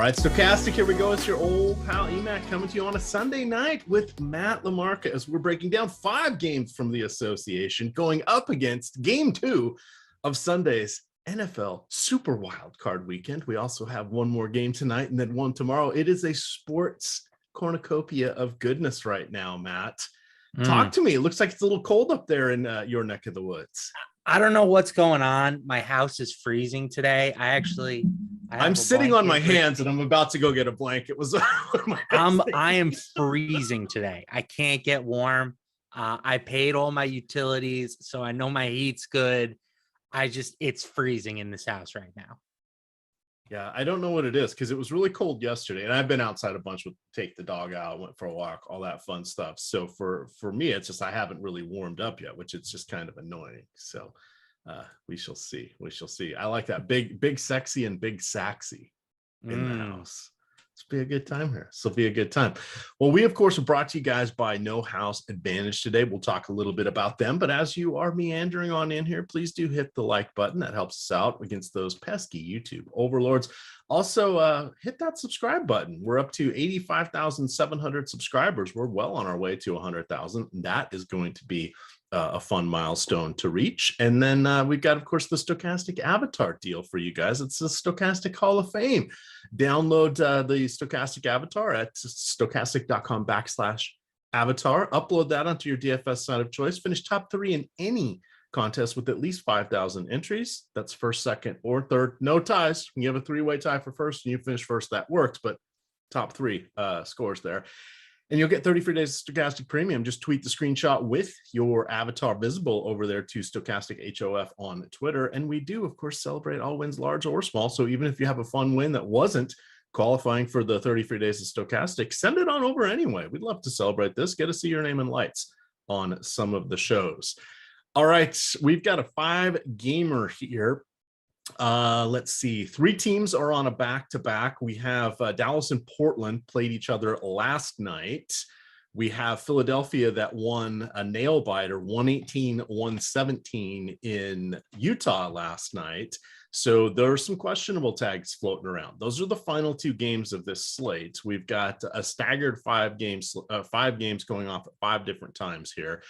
right, Stokastic, here we go. It's your old pal Emac coming to you on a Sunday night with Matt LaMarca as we're breaking down 5 games from the association going up against Game 2 of Sunday's NFL Super Wild Card Weekend. We also have one more game tonight and then one tomorrow. It is a sports cornucopia of goodness right now, Matt. Talk to me. It looks like it's a little cold up there in your neck of the woods. I don't know what's going on. My house is freezing today. I'm sitting on my hands and I'm about to go get a blanket. I am freezing today. I can't get warm. I paid all my utilities, so I know my heat's good. It's freezing in this house right now. Yeah, I don't know what it is because it was really cold yesterday, and I've been outside a bunch with take the dog out, went for a walk, all that fun stuff. So for me, it's just I haven't really warmed up yet, which it's just kind of annoying. So we shall see. We shall see. I like that big sexy and big saxy in the house. It's be a good time here. This will be a good time. Well, we, of course, are brought to you guys by No House Advantage today. We'll talk a little bit about them. But as you are meandering on in here, please do hit the like button. That helps us out against those pesky YouTube overlords. Also, hit that subscribe button. We're up to 85,700 subscribers. We're well on our way to 100,000. That is going to be a fun milestone to reach. And then we've got, of course, the Stokastic avatar deal for you guys. It's the Stokastic Hall of Fame. Download the Stokastic avatar at stokastic.com/avatar. Upload that onto your DFS site of choice. Finish top 3 in any contest with at least 5,000 entries. That's first, second, or third. No ties. You have a 3-way tie for first and you finish first. That works, but top 3 scores there. And you'll get 30 free days of Stokastic Premium. Just tweet the screenshot with your avatar visible over there to Stokastic HOF on Twitter. And we do, of course, celebrate all wins, large or small. So even if you have a fun win that wasn't qualifying for the 30 free days of Stokastic, send it on over anyway. We'd love to celebrate this. Get to see your name in lights on some of the shows. All right, we've got a 5-gamer here. Let's see. 3 teams are on a back-to-back. We have Dallas and Portland played each other last night. We have Philadelphia that won a nail-biter 118-117 in Utah last night. So there are some questionable tags floating around. Those are the final 2 games of this slate. We've got a staggered 5 games going off at 5 different times here.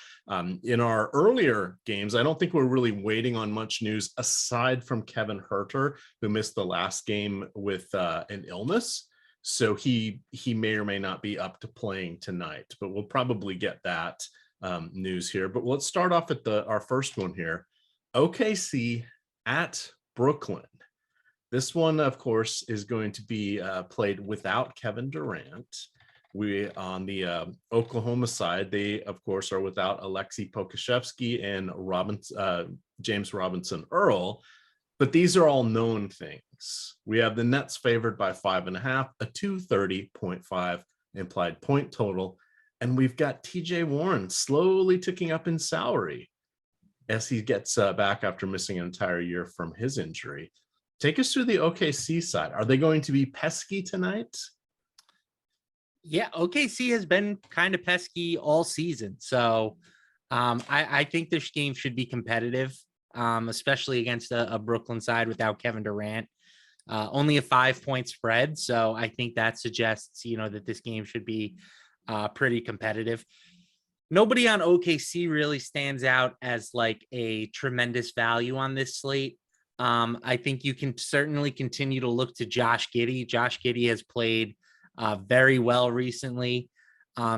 In our earlier games, I don't think we're really waiting on much news aside from Kevin Huerter, who missed the last game with an illness. So he may or may not be up to playing tonight, but we'll probably get that news here. But let's start off at our first one here. OKC at Brooklyn. This one, of course, is going to be played without Kevin Durant. We on the Oklahoma side, they of course are without Alexei Pokusevski and James Robinson Earl, but these are all known things. We have the Nets favored by 5.5, a 230.5 implied point total, and we've got TJ Warren slowly ticking up in salary as he gets back after missing an entire year from his injury. Take us through the OKC side. Are they going to be pesky tonight? Yeah, OKC has been kind of pesky all season. So I think this game should be competitive, especially against a Brooklyn side without Kevin Durant. Only a 5-point spread. So I think that suggests, that this game should be pretty competitive. Nobody on OKC really stands out as like a tremendous value on this slate. I think you can certainly continue to look to Josh Giddey. Josh Giddey has played very well recently.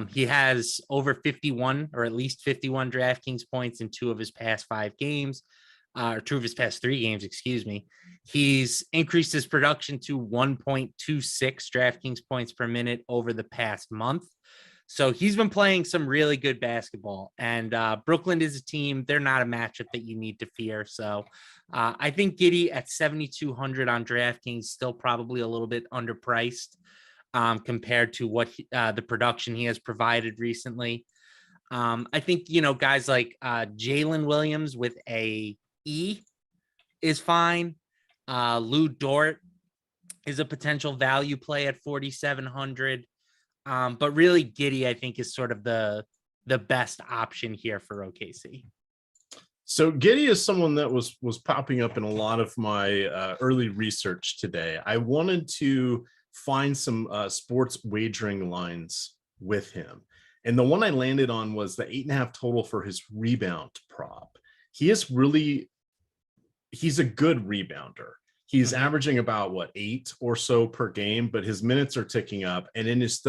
He has over 51 or at least 51 DraftKings points in 2 of his past 5 games, or 2 of his past 3 games, excuse me. He's increased his production to 1.26 DraftKings points per minute over the past month. So he's been playing some really good basketball, and Brooklyn is a team. They're not a matchup that you need to fear. So I think Giddey at 7,200 on DraftKings still probably a little bit underpriced compared to what the production he has provided recently. I think, guys like Jalen Williams with a E is fine. Lou Dort is a potential value play at 4,700. But really Giddey, I think, is sort of the best option here for OKC. So Giddey is someone that was popping up in a lot of my early research today. I wanted to find some sports wagering lines with him. And the one I landed on was the 8.5 total for his rebound prop. He's a good rebounder. He's averaging about 8 or so per game, but his minutes are ticking up. And in his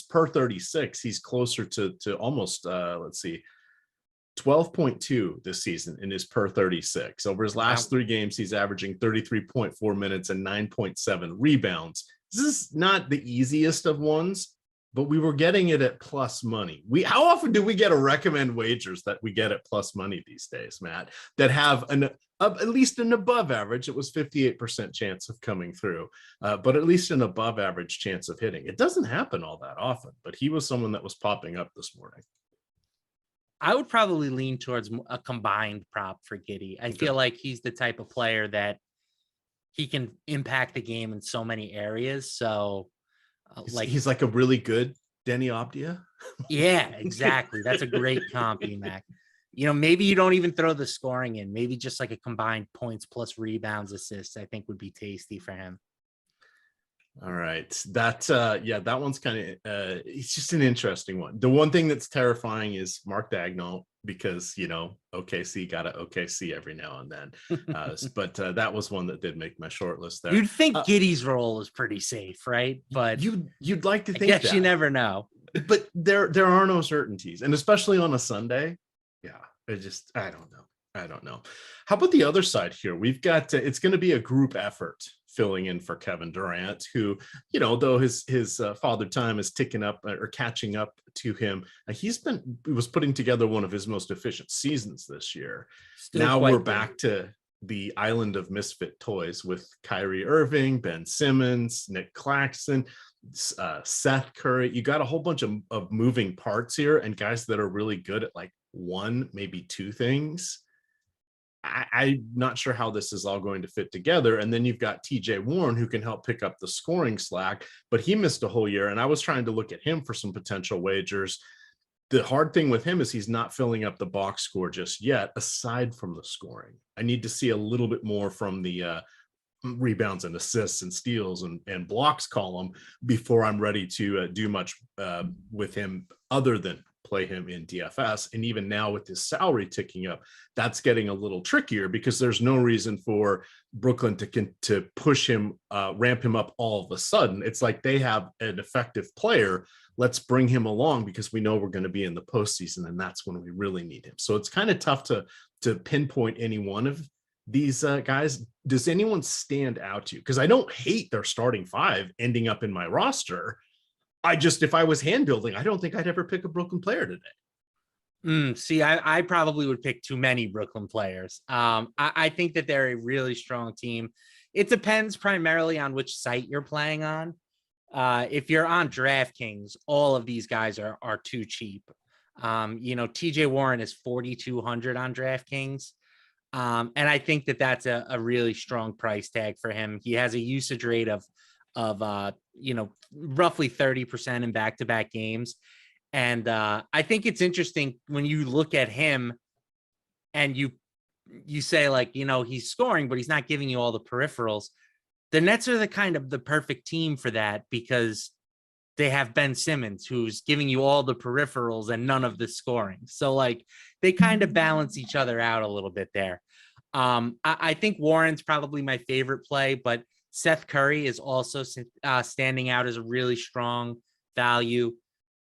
per 36, he's closer to almost 12.2 this season in his per 36. Over his last 3 games, he's averaging 33.4 minutes and 9.7 rebounds. This is not the easiest of ones, but we were getting it at plus money. How often do we get a recommend wagers that we get at plus money these days, Matt, that have at least an above average? It was 58% chance of coming through, but at least an above average chance of hitting. It doesn't happen all that often, but he was someone that was popping up this morning. I would probably lean towards a combined prop for Giddey. I feel like he's the type of player that he can impact the game in so many areas. So he's like a really good Denny Abdia. Yeah, exactly. That's a great comp, Emac. Maybe you don't even throw the scoring in. Maybe just like a combined points plus rebounds, assists, I think would be tasty for him. All right. That one's kind of it's just an interesting one. The one thing that's terrifying is Mark Daigneault, because OKC got to OKC every now and then. But that was one that did make my short list there. You'd think Giddey's role is pretty safe, right? But you'd like to think that. You never know. But there are no certainties, and especially on a Sunday. Yeah, I don't know. How about the other side here? We've got it's going to be a group effort filling in for Kevin Durant, who, though his father time is ticking up or catching up to him, he was putting together one of his most efficient seasons this year. Now we're back to the island of misfit toys with Kyrie Irving, Ben Simmons, Nick Claxton, Seth Curry. You got a whole bunch of moving parts here, and guys that are really good at like one, maybe 2 things. I'm not sure how this is all going to fit together. And then you've got TJ Warren, who can help pick up the scoring slack, but he missed a whole year. And I was trying to look at him for some potential wagers. The hard thing with him is he's not filling up the box score just yet, aside from the scoring. I need to see a little bit more from the rebounds and assists and steals and blocks column before I'm ready to do much with him other than play him in DFS. And even now with his salary ticking up, that's getting a little trickier, because there's no reason for Brooklyn to push him, ramp him up all of a sudden. It's like they have an effective player. Let's bring him along because we know we're going to be in the postseason, and that's when we really need him. So it's kind of tough to pinpoint any one of these guys. Does anyone stand out to you? Because I don't hate their starting 5 ending up in my roster. If I was hand building, I don't think I'd ever pick a Brooklyn player today. See, I probably would pick too many Brooklyn players. I think that they're a really strong team. It depends primarily on which site you're playing on. If you're on DraftKings, all of these guys are too cheap. TJ Warren is 4,200 on DraftKings. And I think that that's a really strong price tag for him. He has a usage rate of roughly 30% in back-to-back games. And I think it's interesting when you look at him and you say, like, he's scoring, but he's not giving you all the peripherals. The Nets are the perfect team for that, because they have Ben Simmons, who's giving you all the peripherals and none of the scoring. So like they kind of balance each other out a little bit there. I think Warren's probably my favorite play, but Seth Curry is also standing out as a really strong value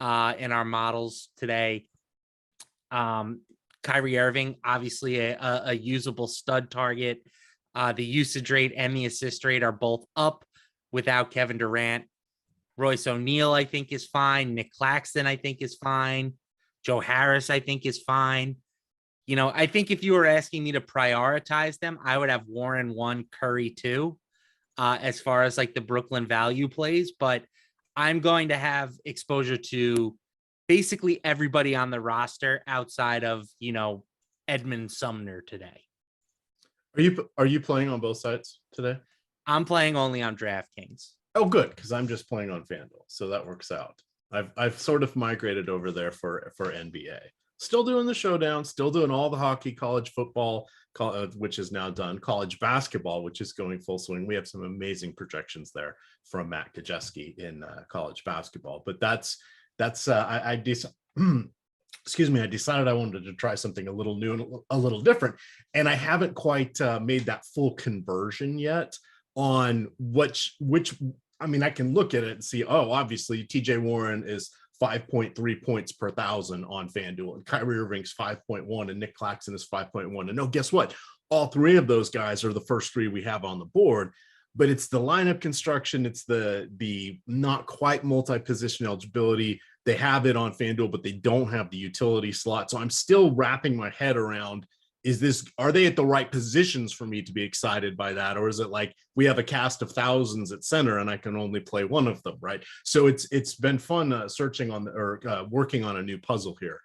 in our models today. Kyrie Irving, obviously a usable stud target. The usage rate and the assist rate are both up without Kevin Durant. Royce O'Neal, I think, is fine. Nick Claxton, I think, is fine. Joe Harris, I think, is fine. I think if you were asking me to prioritize them, I would have Warren 1, Curry 2, as far as like the Brooklyn value plays. But I'm going to have exposure to basically everybody on the roster outside of, Edmund Sumner today. Are you playing on both sides today? I'm playing only on DraftKings. Oh, good, because I'm just playing on FanDuel, so that works out. I've sort of migrated over there for NBA. Still doing the showdown, still doing all the hockey, college football, which is now done, college basketball, which is going full swing. We have some amazing projections there from Matt Kajeski in college basketball. But excuse me, I decided I wanted to try something a little new and a little different. And I haven't quite made that full conversion yet on which, I mean, I can look at it and see, oh, obviously TJ Warren is 5.3 points per thousand on FanDuel, and Kyrie Irving's 5.1, and Nick Claxton is 5.1. And no, guess what? All three of those guys are the first three we have on the board. But it's the lineup construction, it's the not quite multi-position eligibility. They have it on FanDuel, but they don't have the utility slot. So I'm still wrapping my head around, are they at the right positions for me to be excited by that? Or is it like we have a cast of thousands at center and I can only play one of them, right? So it's been fun searching on working on a new puzzle here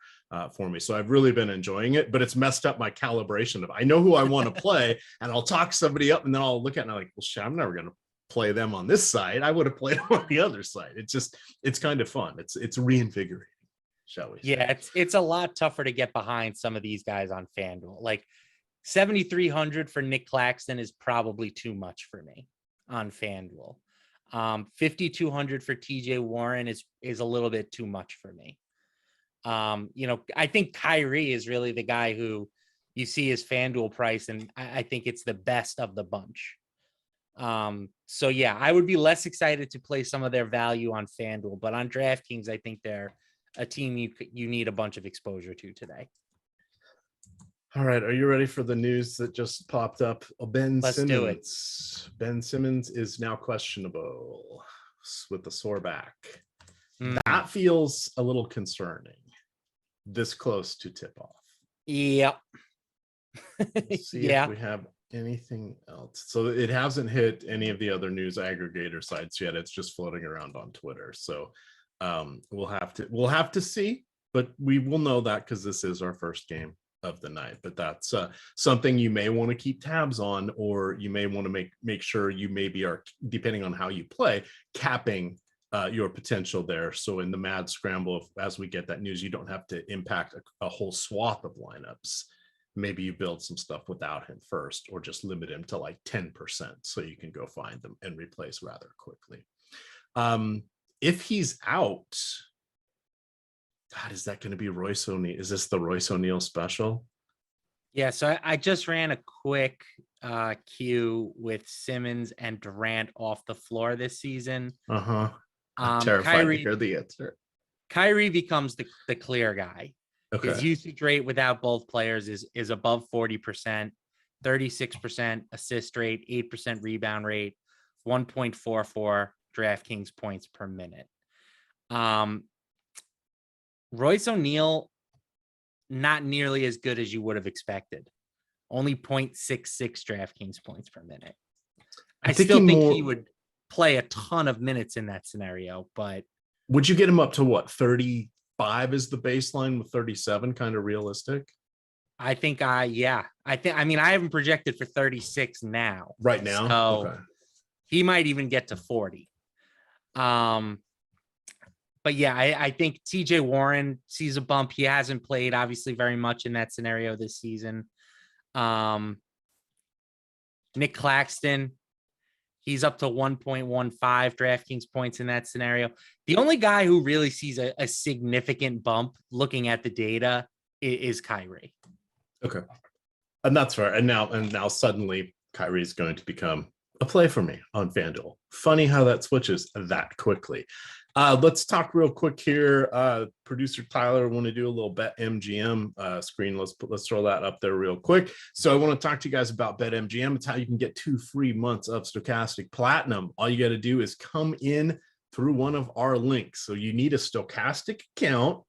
for me. So I've really been enjoying it, but it's messed up my calibration of, I know who I want to play and I'll talk somebody up and then I'll look at it and I'm like, well, shit, I'm never going to play them on this side. I would have played them on the other side. It's kind of fun. It's reinvigorating, shall we say. Yeah, it's a lot tougher to get behind some of these guys on FanDuel. Like 7,300 for Nick Claxton is probably too much for me on FanDuel. 5,200 for TJ Warren is a little bit too much for me. I think Kyrie is really the guy who you see his FanDuel price, and I think it's the best of the bunch. So yeah, I would be less excited to play some of their value on FanDuel, but on DraftKings, I think they're a team you need a bunch of exposure to today. All right, are you ready for the news that just popped up? Let's do it. Ben Simmons is now questionable with the sore back. That feels a little concerning this close to tip off. Yep. See if we have anything else. So it hasn't hit any of the other news aggregator sites yet. It's just floating around on Twitter. So we'll have to see, but we will know that because this is our first game of the night. But that's something you may want to keep tabs on, or you may want to make sure you maybe are, depending on how you play, capping your potential there. So in the mad scramble, as we get that news, you don't have to impact a whole swath of lineups. Maybe you build some stuff without him first, or just limit him to like 10% so you can go find them and replace rather quickly. If he's out, God, is that going to be Royce O'Neal? Is this the Royce O'Neal special? Yeah, so I just ran a quick queue with Simmons and Durant off the floor this season. I'm terrified to hear the answer. Kyrie becomes the clear guy. Okay. His usage rate without both players is above 40%, 36% assist rate, 8% rebound rate, 1.44 DraftKings points per minute. Royce O'Neal, not nearly as good as you would have expected. Only 0.66 DraftKings points per minute. I still think he would play a ton of minutes in that scenario, but would you get him up to what, 35 is the baseline, with 37 kind of realistic? I think I haven't projected for 36 now. Right now. So okay. He might even get to 40. But yeah, I think TJ Warren sees a bump. He hasn't played obviously very much in that scenario this season. Nick Claxton, he's up to 1.15 DraftKings points in that scenario. The only guy who really sees a significant bump looking at the data is Kyrie. Okay. And that's fair. And now suddenly Kyrie is going to become a play for me on FanDuel. Funny how that switches that quickly. Let's talk real quick here. Producer Tyler, want to do a little BetMGM screen. Let's throw that up there real quick. So I want to talk to you guys about BetMGM. It's how you can get 2 free months of Stokastic Platinum. All you got to do is come in through one of our links. So you need a Stokastic account.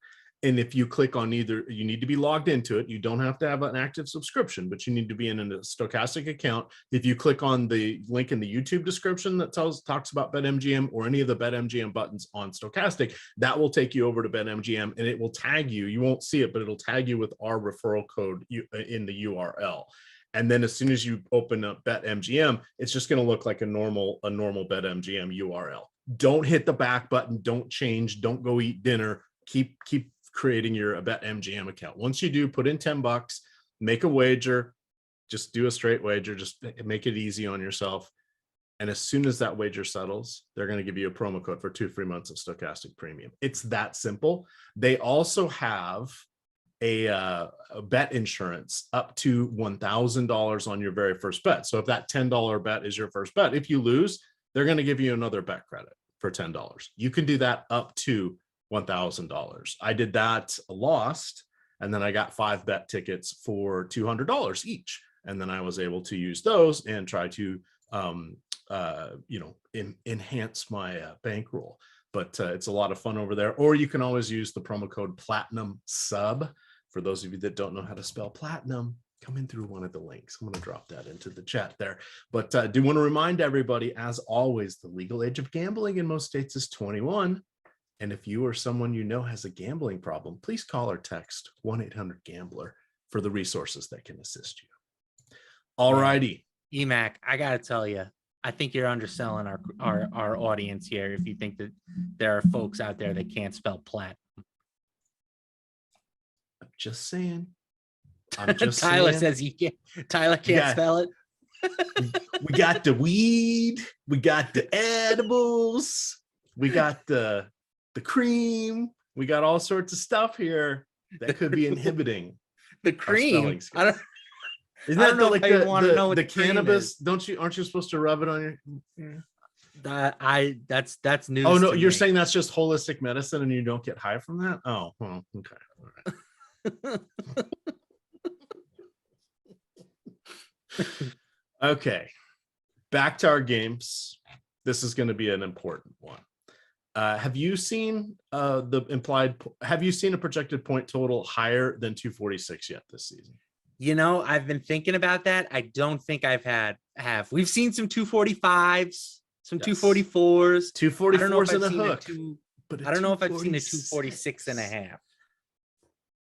And if you click on either, you need to be logged into it. You don't have to have an active subscription, but you need to be in a Stokastic account. If you click on the link in the YouTube description that talks about BetMGM, or any of the BetMGM buttons on Stokastic, that will take you over to BetMGM, and it will tag you. You won't see it, but it'll tag you with our referral code in the URL. And then as soon as you open up BetMGM, it's just going to look like a normal BetMGM URL. Don't hit the back button. Don't change. Don't go eat dinner. Keep creating your BetMGM account. Once you do, put in $10, make a wager, Just do a straight wager. Just make it easy on yourself. And as soon as that wager settles, they're going to give you a promo code for 2 free months of Stokastic Premium. It's that simple. They also have a bet insurance up to $1,000 on your very first bet. So if that $10 bet is your first bet, if you lose, they're going to give you another bet credit for $10. You can do that up to $1,000. I did that, lost, and then I got 5 bet tickets for $200 each. And then I was able to use those and try to enhance my bankroll. But it's a lot of fun over there. Or you can always use the promo code Platinum Sub. For those of you that don't know how to spell platinum, come in through one of the links. I'm going to drop that into the chat there. But I do want to remind everybody, as always, the legal age of gambling in most states is 21. And if you or someone you know has a gambling problem, please call or text 1-800-GAMBLER for the resources that can assist you. All righty. Emac, I got to tell you, I think you're underselling our audience here if you think that there are folks out there that can't spell plat. I'm just saying. Tyler says he can't. Tyler can't spell it. We got the weed. We got the edibles. We got the cream. We got all sorts of stuff here that could be inhibiting. The cream. Isn't that like the cannabis? Aren't you supposed to rub it on your? That's news. Oh no, you're saying that's just holistic medicine and you don't get high from that? Oh, well, okay. All right. Okay. Back to our games. This is going to be an important one. Have you seen have you seen a projected point total higher than 246 yet this season? I've been thinking about that. I don't think I've have. We've seen some 245s, some 244s. 244s and a hook. But I don't know if I've seen a 246 and a half.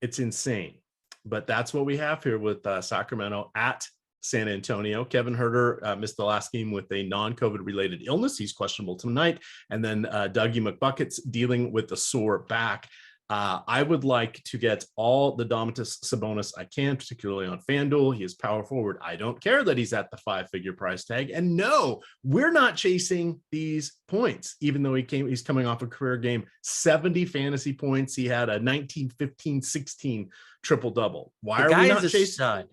It's insane. But that's what we have here with Sacramento at San Antonio. Kevin Huerter missed the last game with a non-COVID related illness. He's questionable tonight. And then Dougie McBucket's dealing with a sore back. I would like to get all the Domantas Sabonis I can, particularly on FanDuel. He is power forward. I don't care that he's at the 5-figure price tag. And no, we're not chasing these points, even though he's coming off a career game, 70 fantasy points. He had a 19, 15, 16 triple-double. Why are we not chasing?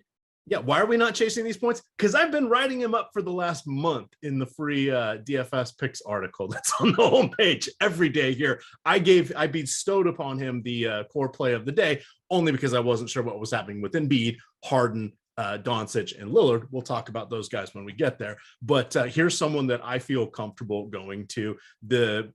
Yeah, why are we not chasing these points? Because I've been writing him up for the last month in the free DFS picks article that's on the homepage every day here. I bestowed upon him the core play of the day only because I wasn't sure what was happening with Embiid, Harden, Doncic, and Lillard. We'll talk about those guys when we get there. But here's someone that I feel comfortable going to. The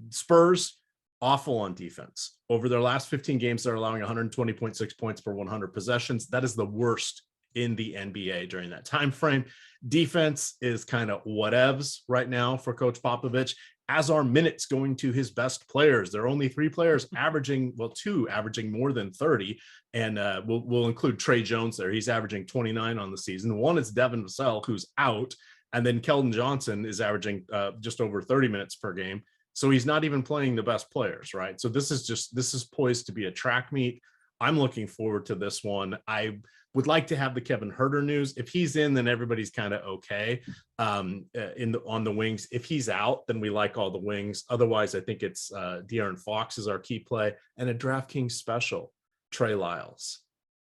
Spurs, awful on defense. Over their last 15 games, they're allowing 120.6 points per 100 possessions. That is the worst in the NBA during that time frame. Defense is kind of whatevs right now for Coach Popovich, as are minutes going to his best players. There are only 3 players averaging, well, 2 averaging more than 30, and we'll include Trey Jones there. He's averaging 29 on the season. One is Devin Vassell, who's out, and then Keldon Johnson is averaging just over 30 minutes per game. So he's not even playing the best players, right? So this is poised to be a track meet. I'm looking forward to this one. I would like to have the Kevin Huerter news. If he's in, then everybody's kind of okay on the wings. If he's out, then we like all the wings. Otherwise, I think it's De'Aaron Fox is our key play, and a DraftKings special, Trey Lyles,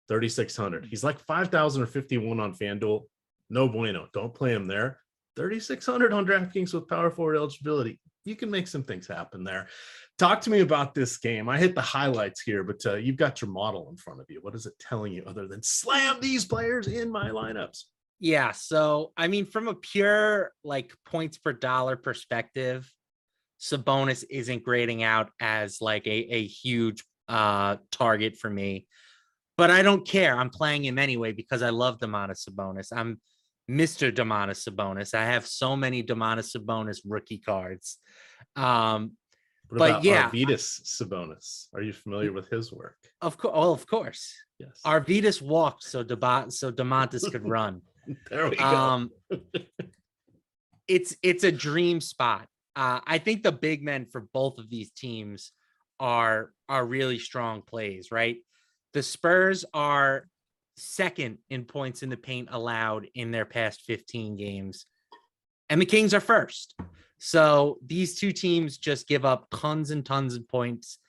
3,600. He's like 5,000 or 51 on FanDuel. No bueno. Don't play him there. 3,600 on DraftKings with power forward eligibility. You can make some things happen there. Talk to me about this game. I hit the highlights here, but you've got your model in front of you. What is it telling you other than slam these players in my lineups? Yeah. So, I mean, from a pure like points per dollar perspective, Sabonis isn't grading out as like a huge target for me, but I don't care. I'm playing him anyway because I love Domantas Sabonis. I'm Mr. Domantas Sabonis. I have so many Domantas Sabonis rookie cards. What about Arvydas Sabonis? Are you familiar with his work? Of course. Oh, of course. Yes. Arvydas walked so Domantas could run. There we go. It's a dream spot. I think the big men for both of these teams are really strong plays, right? The Spurs are second in points in the paint allowed in their past 15 games. And the Kings are first. So these two teams just give up tons and tons of points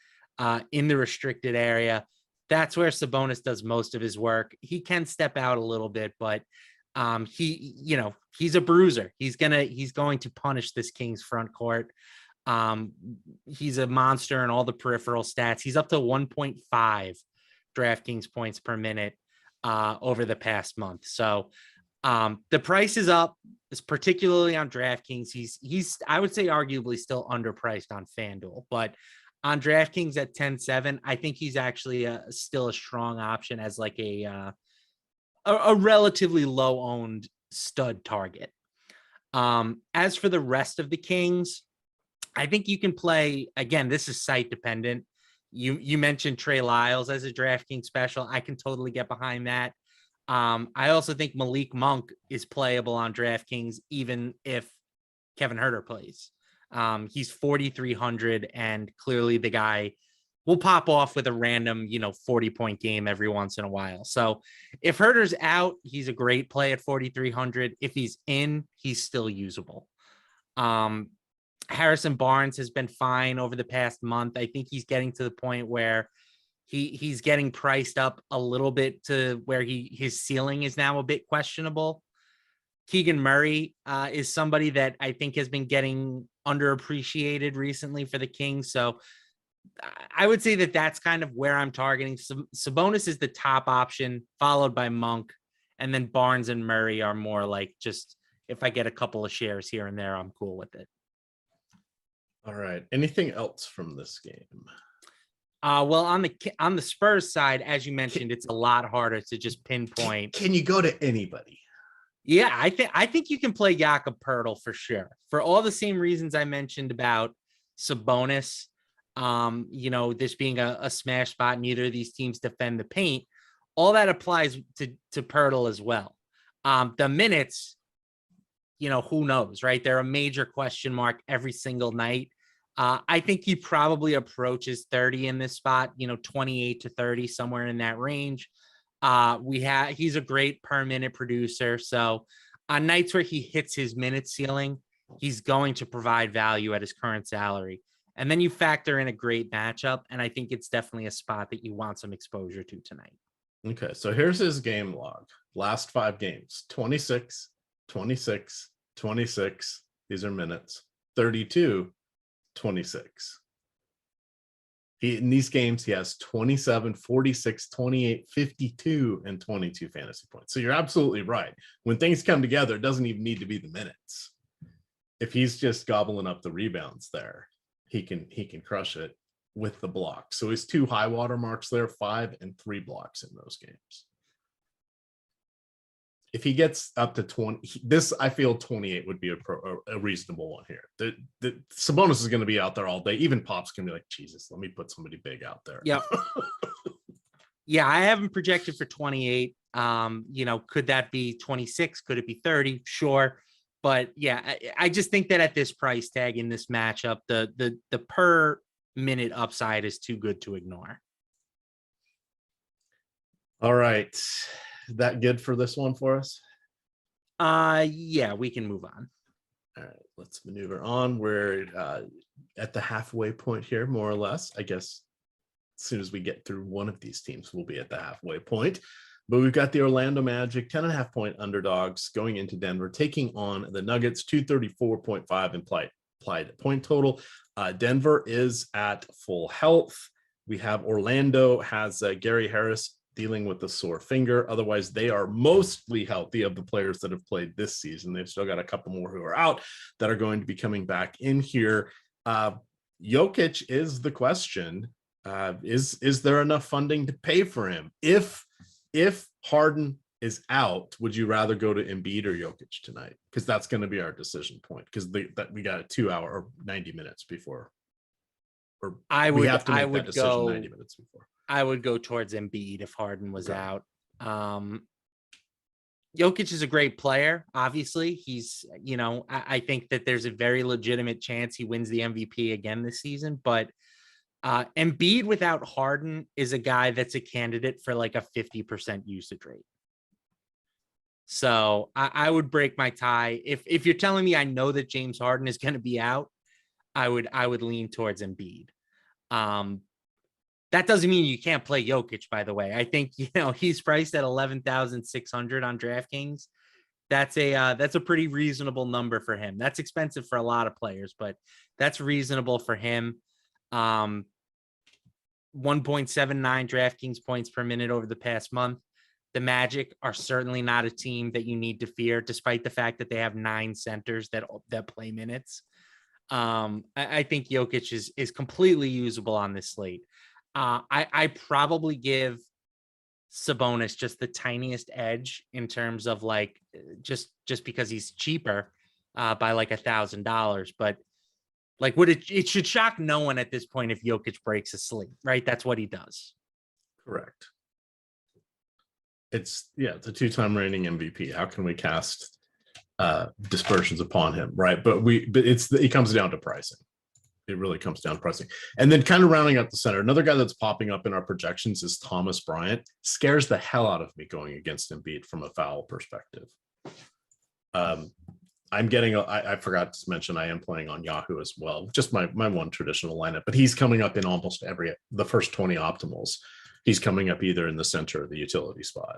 in the restricted area. That's where Sabonis does most of his work. He can step out a little bit, but he's a bruiser. He's going to punish this Kings front court. He's a monster in all the peripheral stats. He's up to 1.5 DraftKings points per minute over the past month. So the price is up, it's particularly on DraftKings. He's I would say arguably still underpriced on FanDuel, but on DraftKings at 10-7, I think he's actually still a strong option as like a relatively low owned stud target. As for the rest of the Kings, I think you can play, again, this is site dependent. You mentioned Trey Lyles as a DraftKings special. I can totally get behind that. I also think Malik Monk is playable on DraftKings, even if Kevin Huerter plays. He's 4,300, and clearly the guy will pop off with a random, 40-point game every once in a while. So if Huerter's out, he's a great play at 4,300. If he's in, he's still usable. Harrison Barnes has been fine over the past month. I think he's getting to the point where he's getting priced up a little bit to where his ceiling is now a bit questionable. Keegan Murray is somebody that I think has been getting underappreciated recently for the Kings. So I would say that that's kind of where I'm targeting. Sabonis is the top option, followed by Monk, and then Barnes and Murray are more like just if I get a couple of shares here and there, I'm cool with it. All right. Anything else from this game? Well, on the Spurs side, as you mentioned, it's a lot harder to just pinpoint. Can you go to anybody? Yeah, I think you can play Jakob Poeltl for sure. For all the same reasons I mentioned about Sabonis, this being a smash spot, neither of these teams defend the paint. All that applies to Poeltl as well. The minutes, who knows, right? They're a major question mark every single night. I think he probably approaches 30 in this spot, 28 to 30, somewhere in that range. He's a great per minute producer. So on nights where he hits his minute ceiling, he's going to provide value at his current salary. And then you factor in a great matchup, and I think it's definitely a spot that you want some exposure to tonight. Okay, so here's his game log. Last 5 games, 26, 26, 26. These are minutes. 32, 26. In these games, he has 27, 46, 28, 52, and 22 fantasy points. So you're absolutely right. When things come together, it doesn't even need to be the minutes. If he's just gobbling up the rebounds there, he can crush it with the block. So his 2 high water marks there, 5 and 3 blocks in those games. If he gets up to 20, I feel 28 would be a reasonable one here. The Sabonis is going to be out there all day. Even Pop's going to be like, Jesus, let me put somebody big out there. Yep. Yeah, I haven't projected for 28. Could that be 26? Could it be 30? Sure. But yeah, I just think that at this price tag in this matchup, the per minute upside is too good to ignore. All right. That good for this one for us? Yeah, we can move on. All right, let's maneuver on. We're at the halfway point here, more or less. I guess as soon as we get through one of these teams, we'll be at the halfway point. But we've got the Orlando Magic 10.5 point underdogs going into Denver, taking on the Nuggets, 234.5 implied point total. Denver is at full health. We have Orlando has Gary Harris dealing with a sore finger. Otherwise, they are mostly healthy of the players that have played this season. They've still got a couple more who are out that are going to be coming back in here. Jokic is the question. Is there enough funding to pay for him? If Harden is out, would you rather go to Embiid or Jokic tonight? Because that's going to be our decision point. Because we got a 2 hour or 90 minutes before. Or we have to make that decision 90 minutes before. I would go towards Embiid if Harden was out. Jokic is a great player. Obviously, he's, I think that there's a very legitimate chance he wins the MVP again this season. But Embiid without Harden is a guy that's a candidate for like a 50% usage rate. So I would break my tie. If you're telling me I know that James Harden is going to be out, I would lean towards Embiid. That doesn't mean you can't play Jokic, by the way. I think, he's priced at 11,600 on DraftKings. That's a pretty reasonable number for him. That's expensive for a lot of players, but that's reasonable for him. 1.79 DraftKings points per minute over the past month. The Magic are certainly not a team that you need to fear, despite the fact that they have 9 centers that play minutes. I think Jokic is completely usable on this slate. I probably give Sabonis just the tiniest edge in terms of like just because he's cheaper by like $1,000, but like it should shock no one at this point if Jokic breaks a slate, right? That's what he does. Correct. It's a 2-time reigning MVP. How can we cast dispersions upon him, right? But it comes down to pricing. It really comes down to pricing. And then kind of rounding out the center, another guy that's popping up in our projections is Thomas Bryant. Scares the hell out of me going against Embiid from a foul perspective. I'm getting, I forgot to mention, I am playing on Yahoo as well, just my one traditional lineup, but he's coming up in almost the first 20 optimals. He's coming up either in the center or the utility spot.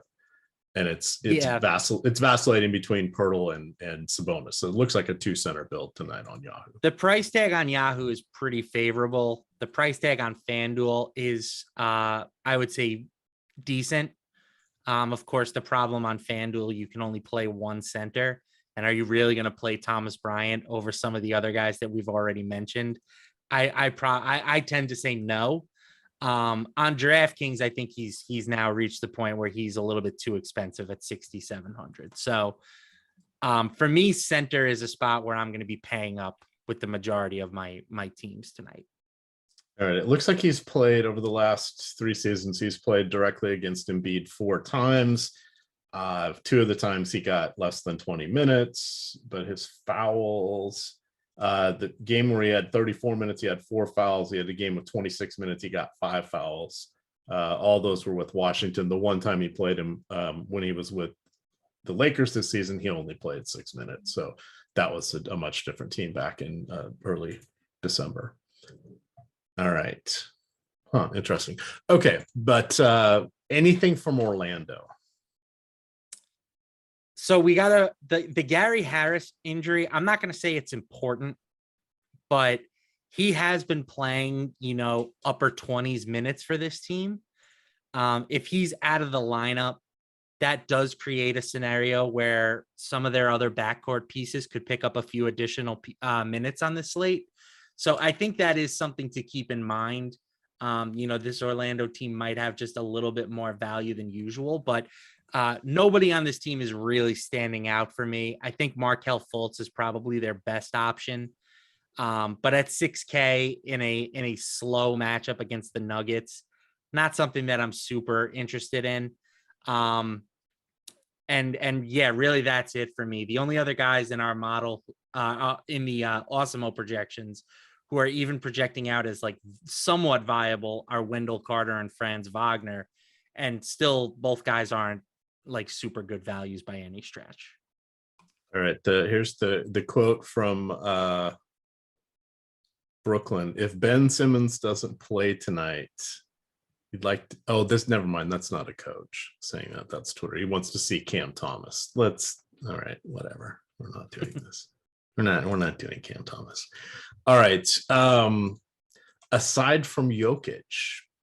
And it's vacillating between Pirtle and Sabonis. So it looks like a 2-center build tonight on Yahoo. The price tag on Yahoo is pretty favorable. The price tag on FanDuel is, I would say, decent. Of course, the problem on FanDuel, you can only play one center. And are you really going to play Thomas Bryant over some of the other guys that we've already mentioned? I tend to say no. On DraftKings, I think he's now reached the point where he's a little bit too expensive at 6,700. So for me, center is a spot where I'm going to be paying up with the majority of my teams tonight. All right. It looks like he's played over the last 3 seasons. He's played directly against Embiid 4 times. 2 of the times he got less than 20 minutes, but his fouls, the game where he had 34 minutes, he had 4 fouls. He had a game of 26 minutes, he got 5 fouls. All those were with Washington. The one time he played him when he was with the Lakers this season, he only played 6 minutes. So that was a much different team back in early December. All right. Interesting. Okay. But anything from Orlando? So we got the Gary Harris injury. I'm not going to say it's important, but he has been playing, upper 20s minutes for this team. If he's out of the lineup, that does create a scenario where some of their other backcourt pieces could pick up a few additional minutes on the slate. So I think that is something to keep in mind. This Orlando team might have just a little bit more value than usual, but nobody on this team is really standing out for me. I think Markelle Fultz is probably their best option. But at 6K in a slow matchup against the Nuggets, not something that I'm super interested in. And yeah, really that's it for me. The only other guys in our model, in the Awesemo projections who are even projecting out as like somewhat viable are Wendell Carter and Franz Wagner. And still both guys aren't like super good values by any stretch. All right. Here's the quote from Brooklyn. If Ben Simmons doesn't play tonight, he'd like to, never mind. That's not a coach saying that. That's Twitter. He wants to see Cam Thomas. All right, whatever. We're not doing this. We're not doing Cam Thomas. All right. Aside from Jokic,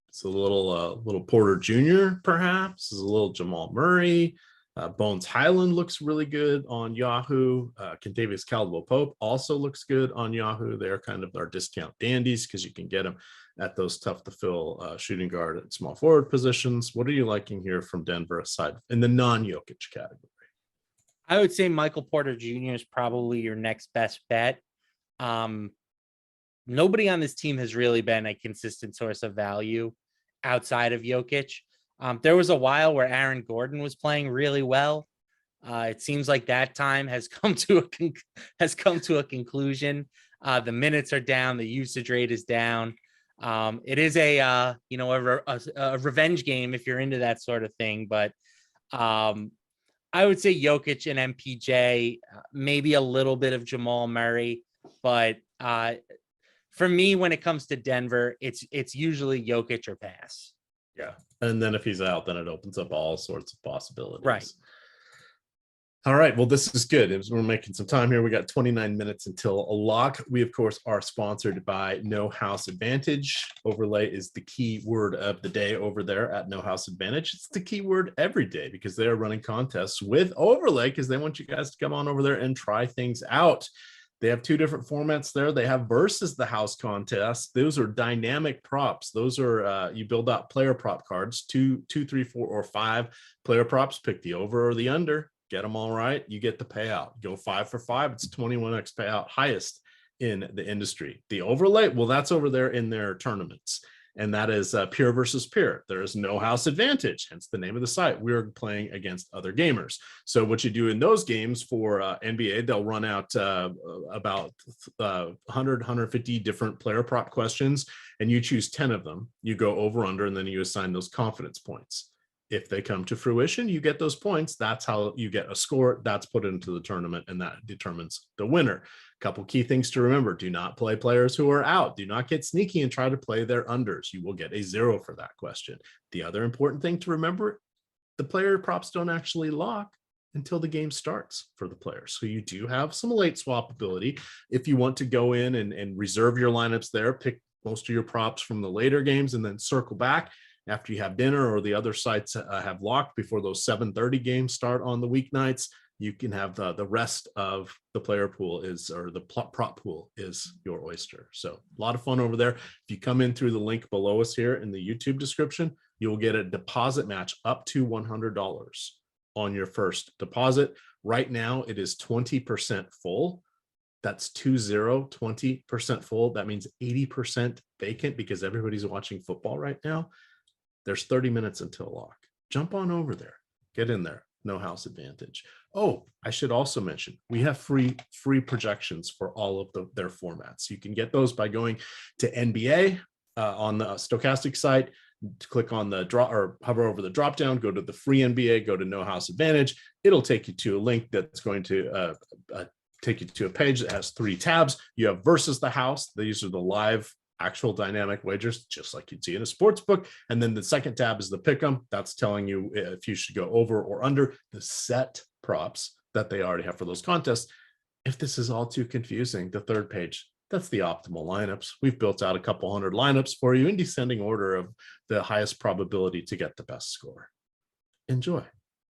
it's a little Porter Jr. perhaps. Is a little Jamal Murray. Bones Highland looks really good on Yahoo. Kentavious Caldwell-Pope also looks good on Yahoo. They're kind of our discount dandies because you can get them at those tough to fill shooting guard and small forward positions. What are you liking here from Denver aside in the non-Jokic category? I would say Michael Porter Jr. is probably your next best bet. Nobody on this team has really been a consistent source of value outside of Jokic. There was a while where Aaron Gordon was playing really well. It seems like that time has come to a conclusion. The minutes are down. The usage rate is down. It is a revenge game if you're into that sort of thing, but I would say Jokic and MPJ, maybe a little bit of Jamal Murray, but for me, when it comes to Denver, it's usually Jokic or pass. Yeah. And then if he's out, then it opens up all sorts of possibilities. Right. All right. Well, this is good. We're making some time here. We got 29 minutes until a lock. We, of course, are sponsored by No House Advantage. Overlay is the key word of the day over there at No House Advantage. It's the key word every day because they are running contests with Overlay because they want you guys to come on over there and try things out. They have two different formats there. They have versus the house contest. Those are dynamic props. Those are you build out player prop cards, two, 3, 4, or 5 player props. Pick the over or the under. Get them all right. You get the payout. Go 5 for 5. It's 21x payout, highest in the industry. The overlay, well, that's over there in their tournaments. And that is peer versus peer. There is no house advantage, hence the name of the site. We're playing against other gamers. So what you do in those games for NBA, they'll run out about 100, 150 different player prop questions, and you choose 10 of them. You go over, under, and then you assign those confidence points. If they come to fruition, you get those points. That's how you get a score that's put into the tournament, and that determines the winner. A couple key things to remember. Do not play players who are out. Do not get sneaky and try to play their unders. You will get a 0 for that question. The other important thing to remember, the player props don't actually lock until the game starts for the players. So you do have some late swap ability. If you want to go in and reserve your lineups there, pick most of your props from the later games and then circle back after you have dinner or the other sites have locked before those 7:30 games start on the weeknights, you can have the rest of the player pool or the prop pool is your oyster. So a lot of fun over there. If you come in through the link below us here in the YouTube description, you'll get a deposit match up to $100 on your first deposit. Right now, it is 20% full. That's 20% full. That means 80% vacant because everybody's watching football right now. There's 30 minutes until lock. Jump on over there. Get in there. No house advantage. Oh, I should also mention, we have free projections for all of their formats. You can get those by going to NBA on the Stokastic site. Click on the drop or hover over the drop down, go to the free NBA, go to No House Advantage. It'll take you to a link that's going to take you to a page that has 3 tabs. You have versus the house. These are the live actual dynamic wagers, just like you'd see in a sports book. And then the second tab is the pick'em. That's telling you if you should go over or under the set props that they already have for those contests. If this is all too confusing, the third page, that's the optimal lineups. We've built out a couple hundred lineups for you in descending order of the highest probability to get the best score. Enjoy.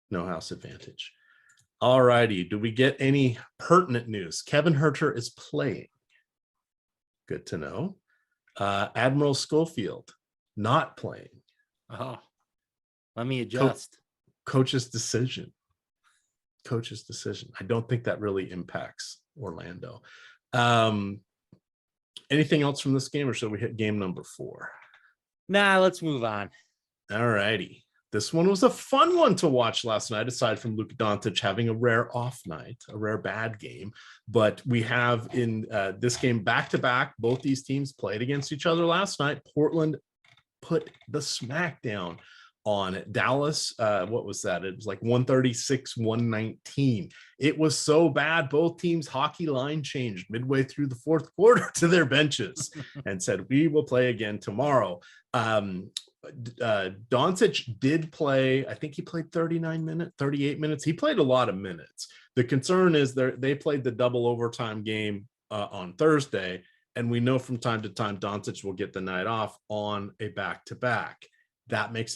No house advantage. All righty. Do we get any pertinent news? Kevin Huerter is playing. Good to know. Admiral Schofield not playing. Oh, let me adjust. Coach's decision. I don't think that really impacts Orlando. Anything else from this game, or should we hit game number 4? Nah, let's move on. All righty. This one was a fun one to watch last night, aside from Luka Doncic having a rare off night, a rare bad game. But we have in this game back-to-back, both these teams played against each other last night. Portland put the smack down on Dallas. What was that? It was like 136-119. It was so bad. Both teams' hockey line changed midway through the fourth quarter to their benches and said, we will play again tomorrow. Doncic did play, I think he played 38 minutes. He played a lot of minutes. The concern is they played the double overtime game on Thursday, and we know from time to time Doncic will get the night off on a back-to-back. That makes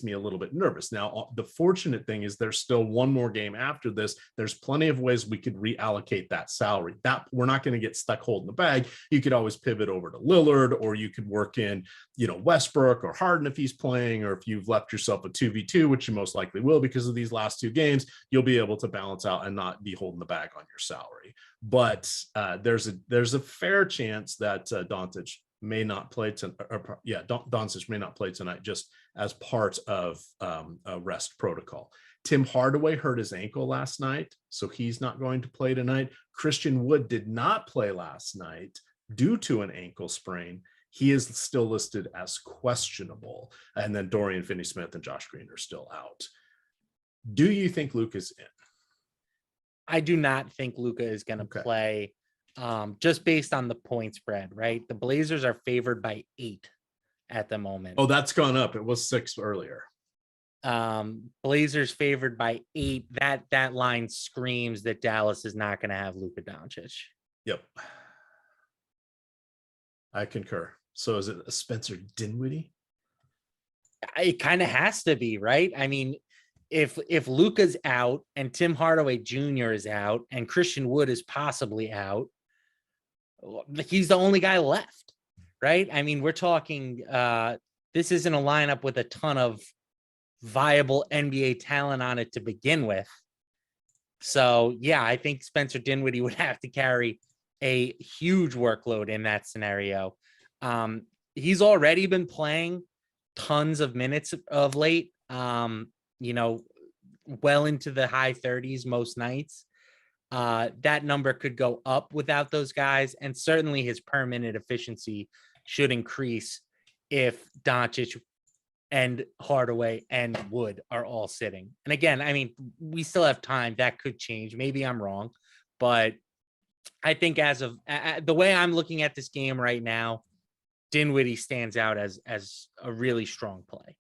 me a little bit nervous. Now, the fortunate thing is there's still one more game after this. There's plenty of ways we could reallocate that salary. That we're not going to get stuck holding the bag. You could always pivot over to Lillard, or you could work in, Westbrook or Harden if he's playing, or if you've left yourself a 2v2, which you most likely will because of these last 2 games, you'll be able to balance out and not be holding the bag on your salary. But there's a fair chance that Doncic may not play Doncic may not play tonight, just as part of a rest protocol. Tim Hardaway hurt his ankle last night, so he's not going to play tonight. Christian Wood did not play last night due to an ankle sprain. He is still listed as questionable. And then Dorian Finney-Smith and Josh Green are still out. Do you think Luka's in? I do not think Luka is going to play just based on the point spread, right? The Blazers are favored by 8 at the moment. Oh, that's gone up. It was 6 earlier. Blazers favored by 8. That line screams that Dallas is not going to have Luka Doncic. Yep. I concur. So is it a Spencer Dinwiddie? It kind of has to be, right? I mean, if Luka's out and Tim Hardaway Jr. is out and Christian Wood is possibly out, he's the only guy left, right? I mean, we're talking this isn't a lineup with a ton of viable NBA talent on it to begin with. So yeah, I think Spencer Dinwiddie would have to carry a huge workload in that scenario. He's already been playing tons of minutes of late, well into the high 30s most nights. That number could go up without those guys, and certainly his per minute efficiency should increase if Doncic and Hardaway and Wood are all sitting. And again, I mean, we still have time. That could change. Maybe I'm wrong, but I think as of the way I'm looking at this game right now, Dinwiddie stands out as a really strong play.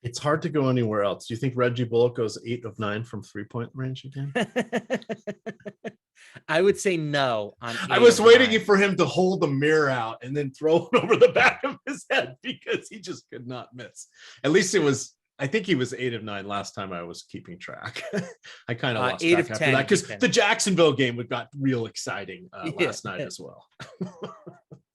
It's hard to go anywhere else. Do you think Reggie Bullock goes 8 of 9 from 3-point range again? I would say no. I was waiting for him to hold the mirror out and then throw it over the back of his head because he just could not miss. At least it was, I think he was 8 of 9 last time I was keeping track. I kind of lost 8 track of after 10, that because the Jacksonville game got real exciting last night as well.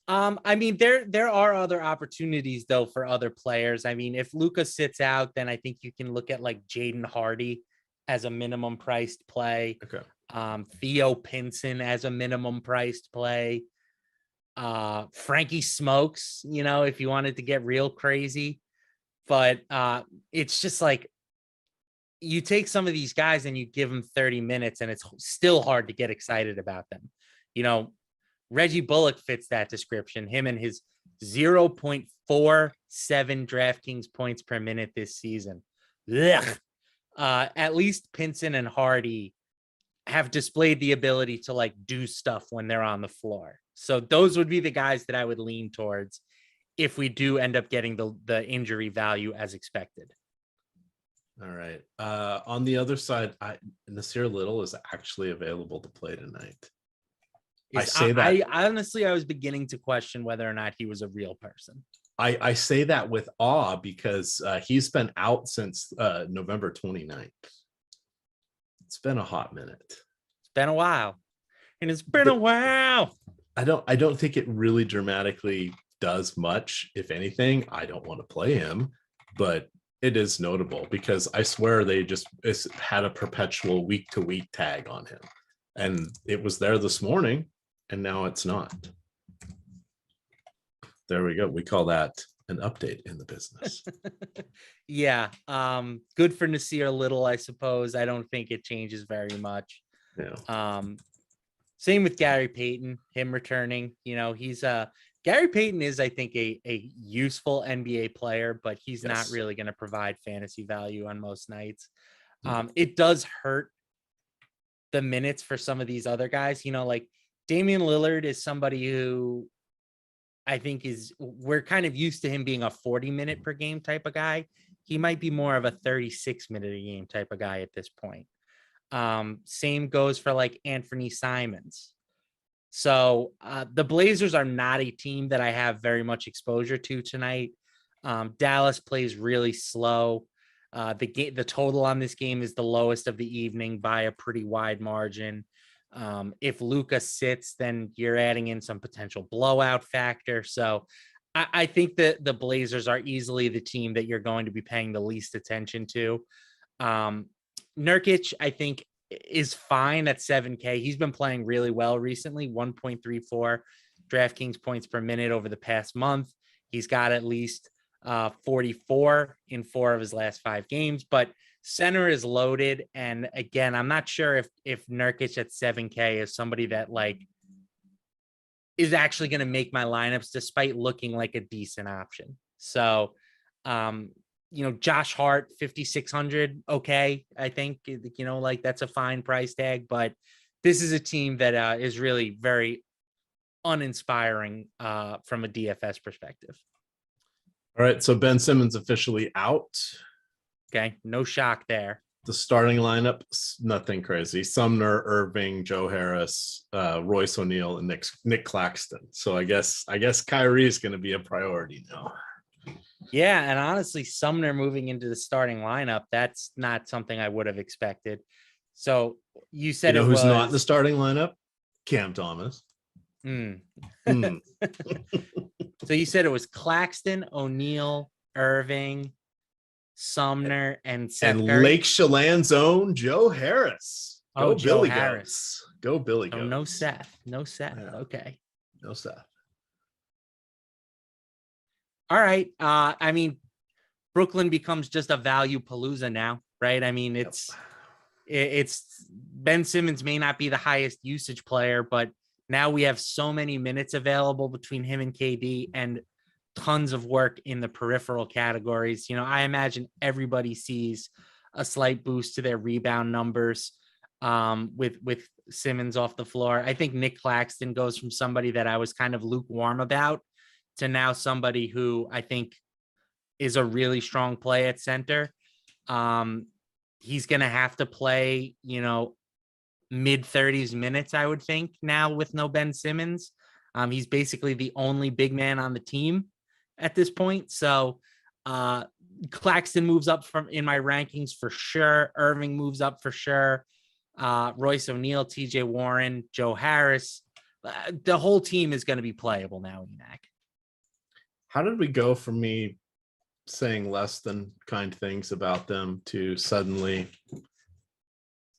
I mean, there are other opportunities though for other players. I mean, if Luka sits out, then I think you can look at like Jaden Hardy as a minimum priced play. Okay. Theo Pinson as a minimum priced play. Frankie Smokes, if you wanted to get real crazy. But it's just like you take some of these guys and you give them 30 minutes and it's still hard to get excited about them. Reggie Bullock fits that description. Him and his 0.47 DraftKings points per minute this season. At least Pinson and Hardy have displayed the ability to like do stuff when they're on the floor. So those would be the guys that I would lean towards if we do end up getting the injury value as expected. All right. On the other side, Nasir Little is actually available to play tonight. I honestly, I was beginning to question whether or not he was a real person. I say that with awe because he's been out since November 29th. It's been a hot minute. It's been a while. And it's been a while. I don't think it really dramatically does much. If anything, I don't want to play him, but it is notable because I swear they just had a perpetual week-to-week tag on him. And it was there this morning. And now it's not. There we go. We call that an update in the business. Yeah. Good for Nasir Little, I suppose. I don't think it changes very much. Yeah. Same with Gary Payton, him returning. He's Gary Payton is, I think, a useful NBA player, but he's not really going to provide fantasy value on most nights. It does hurt the minutes for some of these other guys. Like Damian Lillard is somebody who I think we're kind of used to him being a 40-minute per game type of guy. He might be more of a 36-minute a game type of guy at this point. Same goes for like Anthony Simons. So the Blazers are not a team that I have very much exposure to tonight. Dallas plays really slow. The total on this game is the lowest of the evening by a pretty wide margin. If Luka sits, then you're adding in some potential blowout factor. So I think that the Blazers are easily the team that you're going to be paying the least attention to. Nurkic, I think, is fine at 7K. He's been playing really well recently, 1.34 DraftKings points per minute over the past month. He's got at least 44 in 4 of his last 5 games, but center is loaded. And again, I'm not sure if Nurkic at 7K is somebody that like is actually going to make my lineups despite looking like a decent option. So, Josh Hart, 5,600. Okay. I think, like that's a fine price tag, but this is a team that is really very uninspiring from a DFS perspective. All right. So Ben Simmons officially out. Okay. No shock there. The starting lineup, nothing crazy. Sumner, Irving, Joe Harris, Royce O'Neal, and Nick Claxton. So I guess Kyrie is going to be a priority now. Yeah, and honestly, Sumner moving into the starting lineup, that's not something I would have expected. So you said who's not in the starting lineup? Cam Thomas. So you said it was Claxton, O'Neal, Irving, Sumner, and Seth Curry. Lake Chelan's own Joe Harris. Go Billy Harris. Go Billy Goats. No Seth. Yeah. Okay. No Seth. All right. Brooklyn becomes just a value palooza now, right? I mean, it's Ben Simmons may not be the highest usage player, but now we have so many minutes available between him and KD and tons of work in the peripheral categories. I imagine everybody sees a slight boost to their rebound numbers with Simmons off the floor. I think Nick Claxton goes from somebody that I was kind of lukewarm about to now somebody who I think is a really strong play at center. He's going to have to play, mid-30s minutes, I would think, now with no Ben Simmons. He's basically the only big man on the team at this point. So Claxton moves up in my rankings for sure. Irving moves up for sure. Royce O'Neal, TJ Warren, Joe Harris. The whole team is going to be playable now, Emac. How did we go from me saying less than kind things about them to suddenly